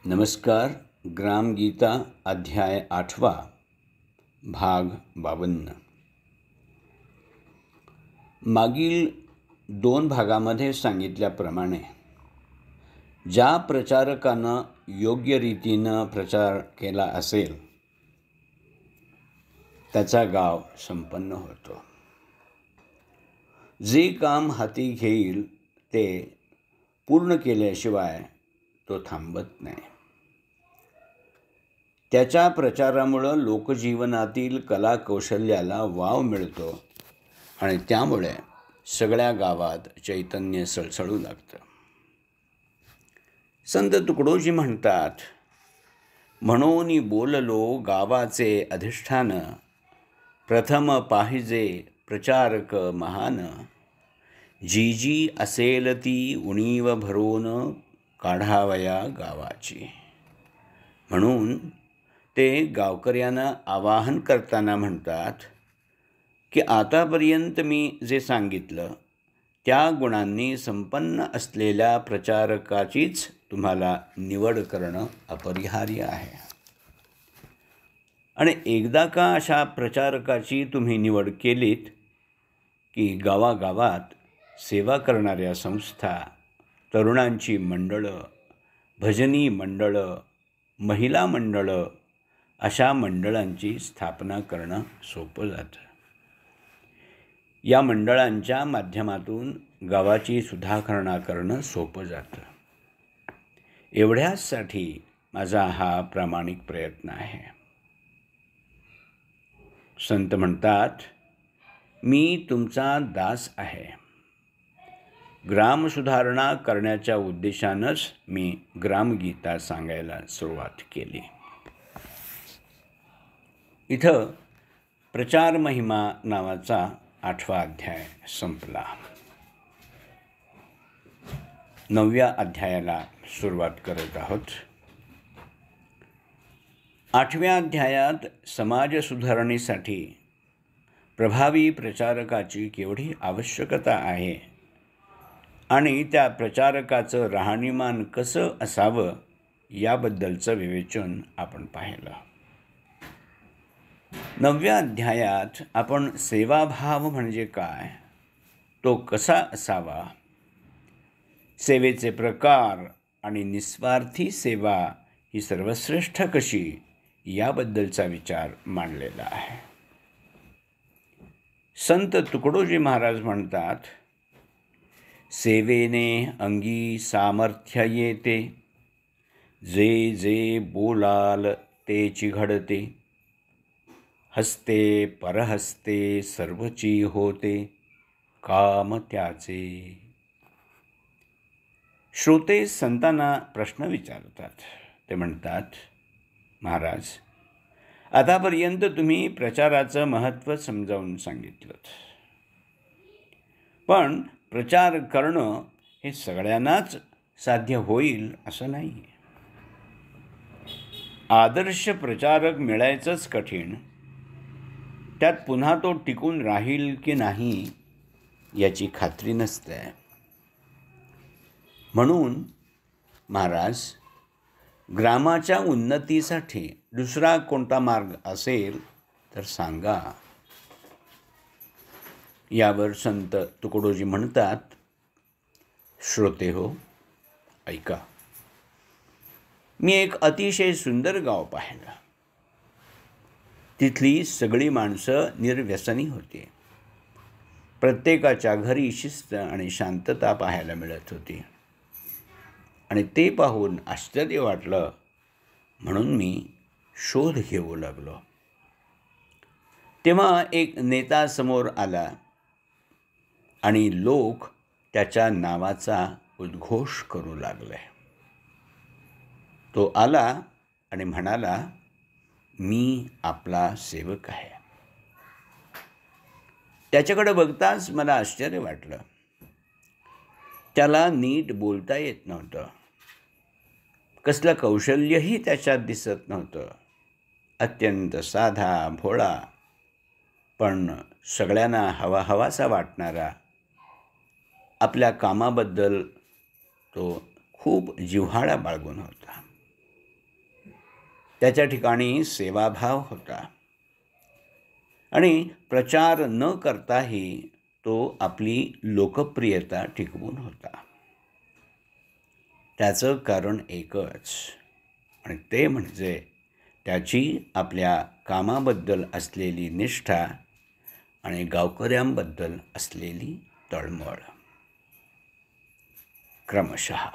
नमस्कार. ग्रामगीता अध्याय 8 भाग 52. मागील 2 भागामध्ये सांगितल्याप्रमाणे ज्या प्रचारकानं योग्य रीतीनं प्रचार केला असेल त्याचा गाव संपन्न होतो. जे काम हाती घेईल ते पूर्ण केल्याशिवाय तो थांबत नाही. त्याच्या प्रचारामुळं लोकजीवनातील कला कौशल्याला वाव मिळतो आणि त्यामुळे सगळ्या गावात चैतन्य सळसळू लागतं. संत तुकडोजी म्हणतात, म्हणून बोललो गावाचे अधिष्ठान, प्रथम पाहिजे प्रचारक महान, जी जी असेल ती उणीव भरून काढावया गावाची. म्हणून ते गावकऱ्यांना आवाहन करताना म्हणतात की आतापर्यंत मी जे सांगितलं त्या गुणांनी संपन्न असलेल्या प्रचारकाचीच तुम्हाला निवड करणं अपरिहार्य आहे. आणि एकदा का अशा प्रचारकाची तुम्ही निवड केलीत की गावागावात सेवा करणाऱ्या संस्था, तरुणांची मंडळं, भजनी मंडळं, महिला मंडळं अशा मंडळांची स्थापना करणं सोपं जातं. या मंडळांच्या माध्यमातून गावाची सुधारणा करणं सोपं जातं. एवढ्यासाठी माझा हा प्रामाणिक प्रयत्न आहे. संत म्हणतात, मी तुमचा दास आहे. ग्रामसुधारणा करण्याच्या उद्देशानंच मी ग्रामगीता सांगायला सुरुवात केली. इथं प्रचार महिमा नावाचा 8वा अध्याय संपला. 9व्या अध्यायाला सुरुवात करत आहोत. 8व्या अध्यायात समाज सुधारणेसाठी प्रभावी प्रचारकाची केवढी आवश्यकता आहे आणि त्या प्रचारकाचं राहणीमान कसं असावं याबद्दलचं विवेचन आपण पाहिलं. 9व्या अध्यायात आपण सेवाभाव म्हणजे काय, तो कसा असावा, सेवेचे प्रकार आणि निस्वार्थी सेवा ही सर्वश्रेष्ठ कशी याबद्दलचा विचार मांडलेला आहे. संत तुकडोजी महाराज म्हणतात, सेवेने अंगी सामर्थ्य येते, जे जे बोलाल तेची घडते, हस्ते परहस्ते सर्वची होते, काम त्याचे. श्रोते संतांना प्रश्न विचारतात. ते म्हणतात, महाराज, आतापर्यंत तुम्ही प्रचाराचं महत्त्व समजावून सांगितलं, पण प्रचार करणं हे सगळ्यांनाच साध्य होईल असं नाही. आदर्श प्रचारक मिळायचंच कठीण, त्यात पुन्हा तो टिकून राहील की नाही याची खात्री नसते. म्हणून महाराज, ग्रामाच्या उन्नतीसाठी दुसरा कोणता मार्ग असेल तर सांगा. यावर संत तुकडोजी म्हणतात, श्रोते हो, ऐका. मी एक अतिशय सुंदर गाव पाहिलं. तिथली सगळी माणसं निर्व्यसनी होती. प्रत्येकाच्या घरी शिस्त आणि शांतता पाहायला मिळत होती आणि ते पाहून आश्चर्य वाटलं. म्हणून मी शोध घेऊ लागलो. तेव्हा एक नेता समोर आला आणि लोक त्याच्या नावाचा उद्घोष करू लागले. तो आला आणि म्हणाला, मी आपला सेवक आहे. त्याच्याकडे बघताच मला आश्चर्य वाटलं. त्याला नीट बोलता येत नव्हतं. कसलं कौशल्यही त्याच्यात दिसत नव्हतं. अत्यंत साधा भोळा, पण सगळ्यांना हवाहवासा वाटणारा. आपल्या कामाबद्दल तो खूप जिव्हाळा बाळगून होता. त्याच्या ठिकाणी सेवाभाव होता आणि प्रचार न करताही तो आपली लोकप्रियता टिकवून होता. त्याचं कारण एकच, आणि ते म्हणजे त्याची आपल्या कामाबद्दल असलेली निष्ठा आणि गावकऱ्यांबद्दल असलेली तळमळ. क्रमशः